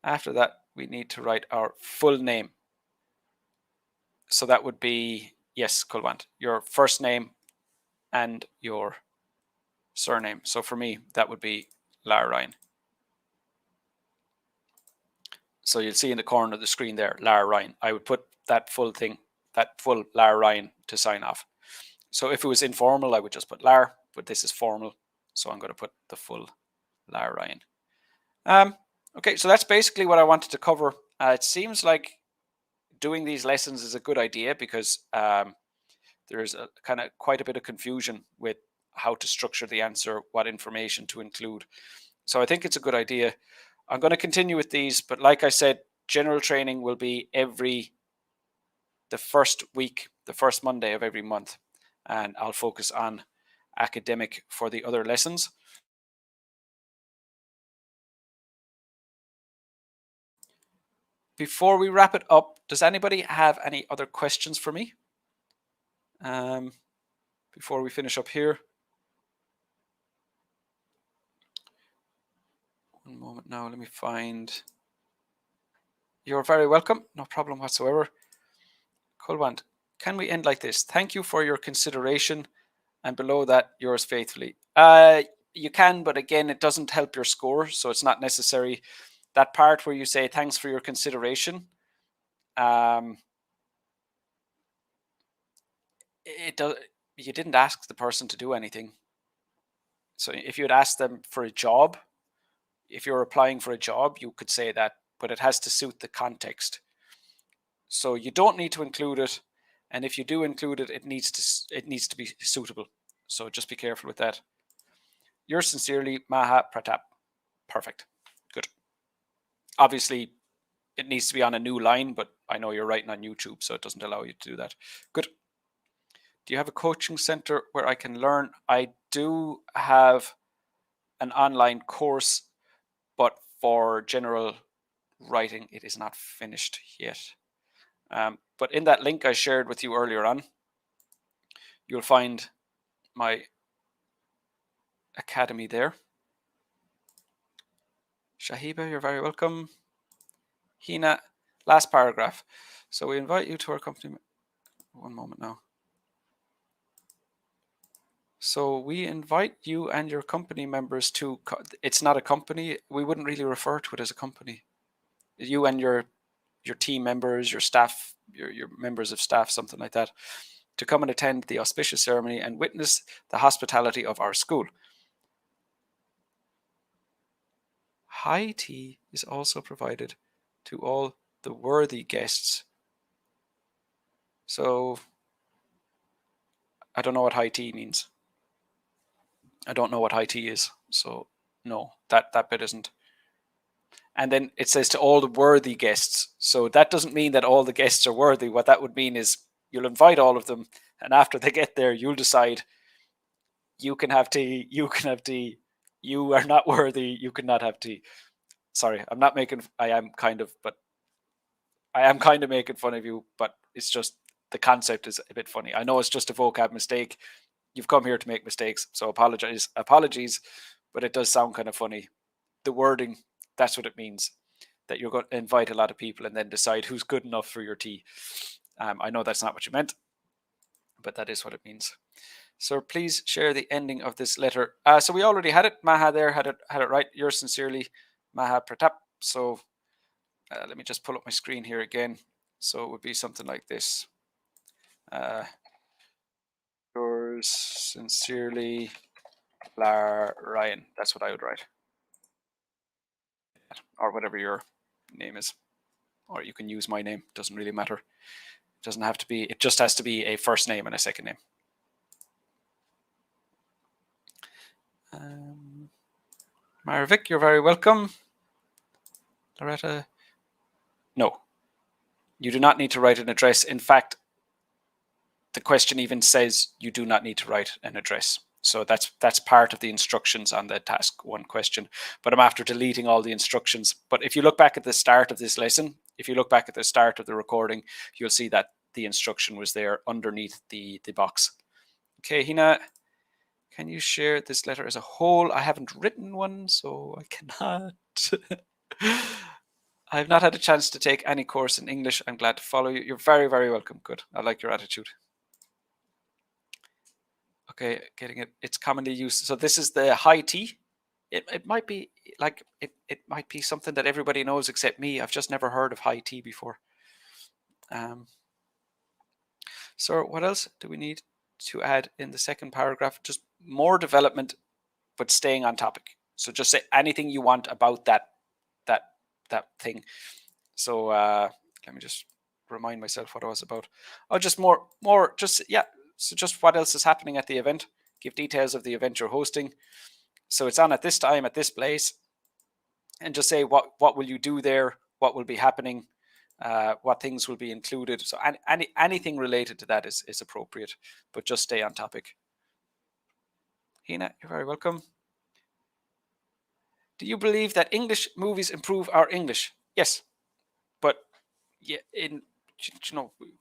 After that, we need to write our full name. So that would be, yes, Kulwant, your first name and your surname. So for me, that would be Lara Ryan. So you'll see in the corner of the screen there, Lara Ryan. I would put that full thing, that full Lara Ryan to sign off. So if it was informal, I would just put Lara, but this is formal. So I'm going to put the full Lara Ryan. Okay, so that's basically what I wanted to cover. It seems like doing these lessons is a good idea because there's kind of quite a bit of confusion with how to structure the answer, what information to include. So I think it's a good idea. I'm going to continue with these, but like I said, general training will be the first week, the first Monday of every month, and I'll focus on academic for the other lessons. Before we wrap it up, does anybody have any other questions for me? Before we finish up here. One moment now, let me find. You're very welcome, no problem whatsoever. Colband, can we end like this? Thank you for your consideration, and below that, yours faithfully. You can, but again, it doesn't help your score, so it's not necessary. That part where you say thanks for your consideration, it does. You didn't ask the person to do anything. So if you had asked them for a job, if you're applying for a job, you could say that, but it has to suit the context. So you don't need to include it, and if you do include it, it needs to be suitable. So just be careful with that. Yours sincerely, Maha Pratap. Perfect. Good. Obviously, it needs to be on a new line, but I know you're writing on YouTube, so it doesn't allow you to do that. Good. Do you have a coaching center where I can learn? I do have an online course, but for general writing, it is not finished yet. But in that link I shared with you earlier on, you'll find my academy there. Shahiba, you're very welcome. Hina, last paragraph. So we invite you to our company. One moment now. So we invite you and your company members to, it's not a company. We wouldn't really refer to it as a company. You and your team members, your staff, your members of staff, something like that, to come and attend the auspicious ceremony and witness the hospitality of our school. High tea is also provided to all the worthy guests. So I don't know what high tea means. I don't know what high tea is. So no, that bit isn't. And then it says to all the worthy guests. So that doesn't mean that all the guests are worthy. What that would mean is you'll invite all of them, and after they get there, you'll decide you can have tea, you can have tea, you are not worthy, you cannot have tea. Sorry, I'm not making, I am kind of making fun of you, but it's just the concept is a bit funny. I know it's just a vocab mistake. You've come here to make mistakes, so apologies, but it does sound kind of funny. The wording, that's what it means, that you're going to invite a lot of people and then decide who's good enough for your tea. I know that's not what you meant, but that is what it means. So please share the ending of this letter. So we already had it. Maha there had it right. Yours sincerely, Maha Pratap. So let me just pull up my screen here again. So it would be something like this. Yours sincerely, Ryan. That's what I would write. Or whatever your name is. Or you can use my name. Doesn't really matter. It doesn't have to be. It just has to be a first name and a second name. Maravik, you're very welcome. Loretta. No. You do not need to write an address. In fact, the question even says you do not need to write an address. So that's part of the instructions on the task 1 question. But I'm after deleting all the instructions. But if you look back at the start of this lesson, if you look back at the start of the recording, you'll see that the instruction was there underneath the box. Okay, Hina, can you share this letter as a whole? I haven't written one, so I cannot. I have not had a chance to take any course in English. I'm glad to follow you. You're very, very welcome. Good. I like your attitude. Okay, getting it. It's commonly used. So this is the high tea. It might be like it might be something that everybody knows except me. I've just never heard of high tea before. So what else do we need to add in the second paragraph? Just more development, but staying on topic. So just say anything you want about that that thing. So let me just remind myself what I was about. Oh, just more, yeah. So just what else is happening at the event. Give details of the event you're hosting. So it's on at this time, at this place, and just say what will you do there, what will be happening, what things will be included. So anything related to that is appropriate, but just stay on topic. Hina, you're very welcome. Do you believe that English movies improve our English? Yes, but yeah,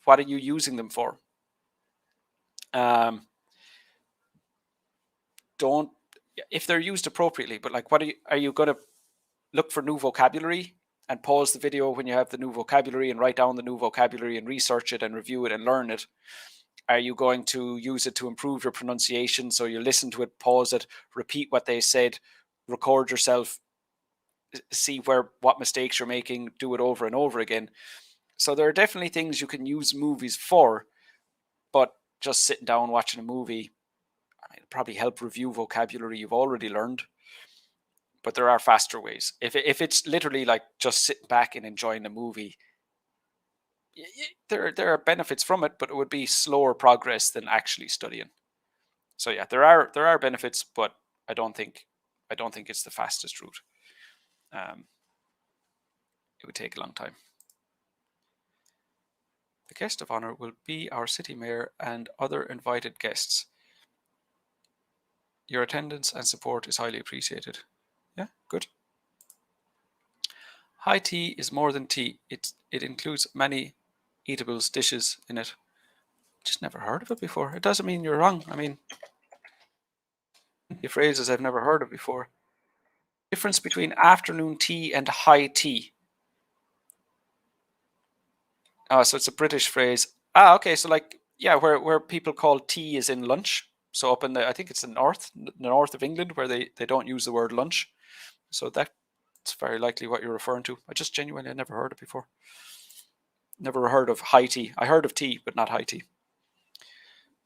what are you using them for? Don't, if they're used appropriately, but like, what are you going to look for new vocabulary and pause the video when you have the new vocabulary and write down the new vocabulary and research it and review it and learn it? Are you going to use it to improve your pronunciation? So you listen to it, pause it, repeat what they said, record yourself, see what mistakes you're making, do it over and over again. So there are definitely things you can use movies for, but just sitting down watching a movie, it'll probably help review vocabulary you've already learned. But there are faster ways. If it's literally like just sitting back and enjoying a movie, there are benefits from it, but it would be slower progress than actually studying. So yeah, there are benefits, but I don't think it's the fastest route. It would take a long time. The guest of honor will be our city mayor and other invited guests. Your attendance and support is highly appreciated. Yeah, good. High tea is more than tea. It includes many eatables, dishes in it. Just never heard of it before. It doesn't mean you're wrong. I mean, the phrases I've never heard of before. Difference between afternoon tea and high tea. Oh, so it's a British phrase. Ah, okay. So like, yeah, where people call tea is in lunch. So up in I think it's the north of England, where they don't use the word lunch. So that's very likely what you're referring to. I just genuinely never heard it before. Never heard of high tea. I heard of tea, but not high tea.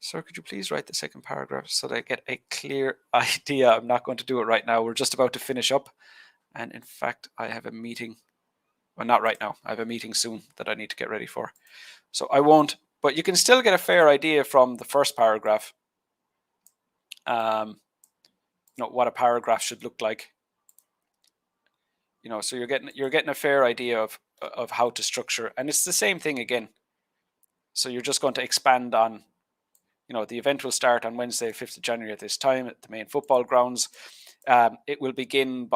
Sir, could you please write the second paragraph so that I get a clear idea? I'm not going to do it right now. We're just about to finish up. And in fact, I have a meeting. Well, not right now. I have a meeting soon that I need to get ready for. So I won't, but you can still get a fair idea from the first paragraph. What a paragraph should look like. So you're getting a fair idea of how to structure, and it's the same thing again. So you're just going to expand on, the event will start on Wednesday, 5th of January at this time at the main football grounds. It will begin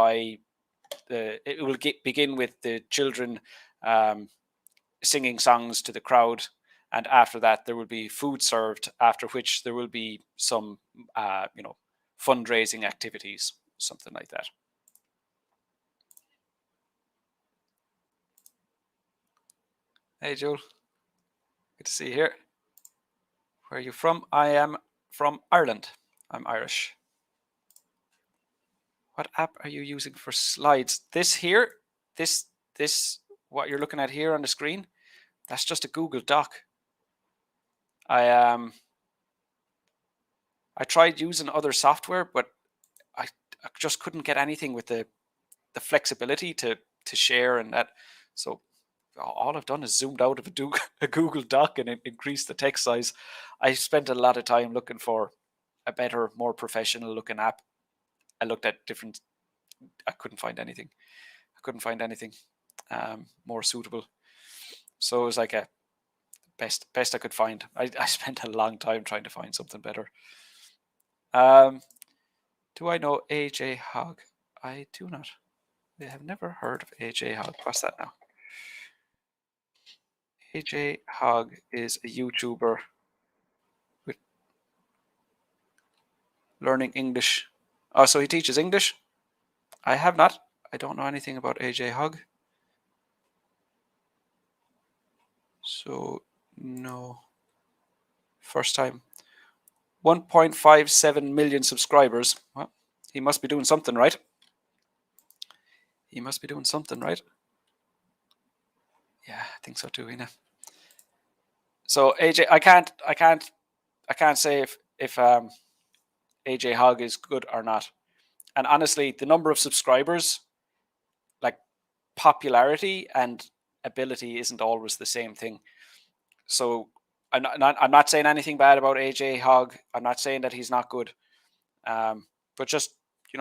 begin with the children singing songs to the crowd, and after that there will be food served. After which there will be some, fundraising activities, something like that. Hey, Joel. Good to see you here. Where are you from? I am from Ireland. I'm Irish. What app are you using for slides? This here, this what you're looking at here on the screen, that's just a Google Doc. I tried using other software, but I just couldn't get anything with the flexibility to share and that. So all I've done is zoomed out of a Google Doc and increased the text size. I spent a lot of time looking for a better, more professional looking app. I looked at different. I couldn't find anything. More suitable. So it was like a best I could find. I spent a long time trying to find something better. Do I know AJ Hogg? I do not. I have never heard of AJ Hogg. What's that now? AJ Hogg is a YouTuber with learning English. Oh, so he teaches English? I have not. I don't know anything about AJ Hogg. So, no. First time. 1.57 million subscribers. Well, he must be doing something right. Yeah, I think so too, Ina. So AJ, I can't say if AJ Hogg is good or not. And honestly, the number of subscribers, like, popularity and ability isn't always the same thing. So I'm not saying anything bad about AJ Hogg. I'm not saying that he's not good. But just,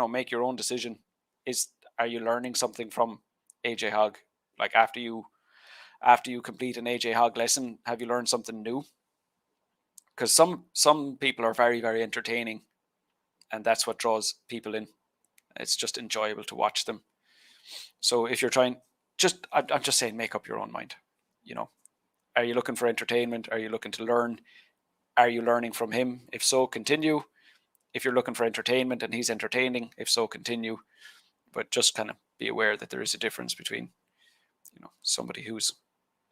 make your own decision. Are you learning something from AJ Hogg? Like after you complete an AJ Hogg lesson, have you learned something new? Because some people are very, very entertaining, and that's what draws people in. It's just enjoyable to watch them. So if you're trying, I'm just saying, make up your own mind. Are you looking for entertainment? Are you looking to learn? Are you learning from him? If so, continue. If you're looking for entertainment and he's entertaining, if so, continue. But just kind of be aware that there is a difference between, somebody who's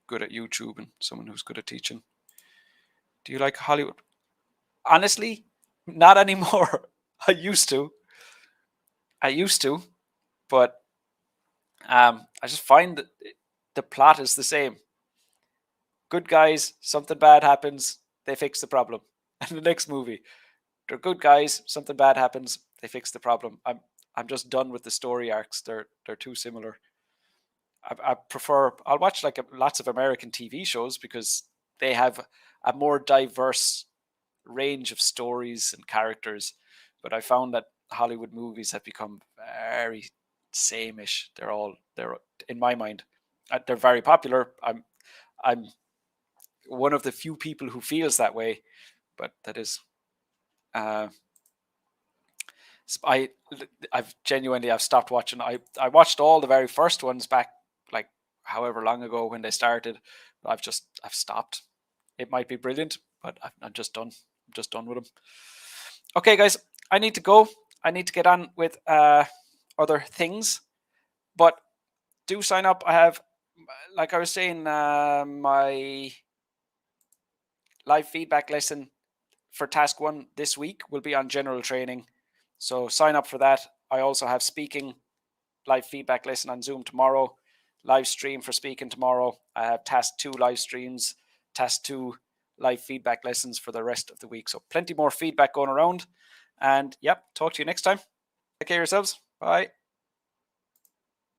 good at YouTube and someone who's good at teaching. Do you like Hollywood? Honestly, not anymore. I used to, but I just find that the plot is the same. Good guys, something bad happens, they fix the problem. And the next movie, they're good guys, something bad happens, they fix the problem. I'm just done with the story arcs. They're too similar. I'll watch like lots of American TV shows because they have a more diverse range of stories and characters. But I found that Hollywood movies have become very same-ish. They're in my mind, they're very popular. I'm one of the few people who feels that way, but that is, I've stopped watching. I watched all the very first ones back, like however long ago when they started. But I've stopped. It might be brilliant, but I'm just done. I'm just done with them. Okay, guys, I need to go. I need to get on with other things, but do sign up. I have, like I was saying, my live feedback lesson for task 1 this week will be on general training. So sign up for that. I also have speaking live feedback lesson on Zoom tomorrow, live stream for speaking tomorrow. I have task 2 live streams, task 2 live feedback lessons for the rest of the week. So plenty more feedback going around. And yep, talk to you next time. Take care of yourselves. Bye.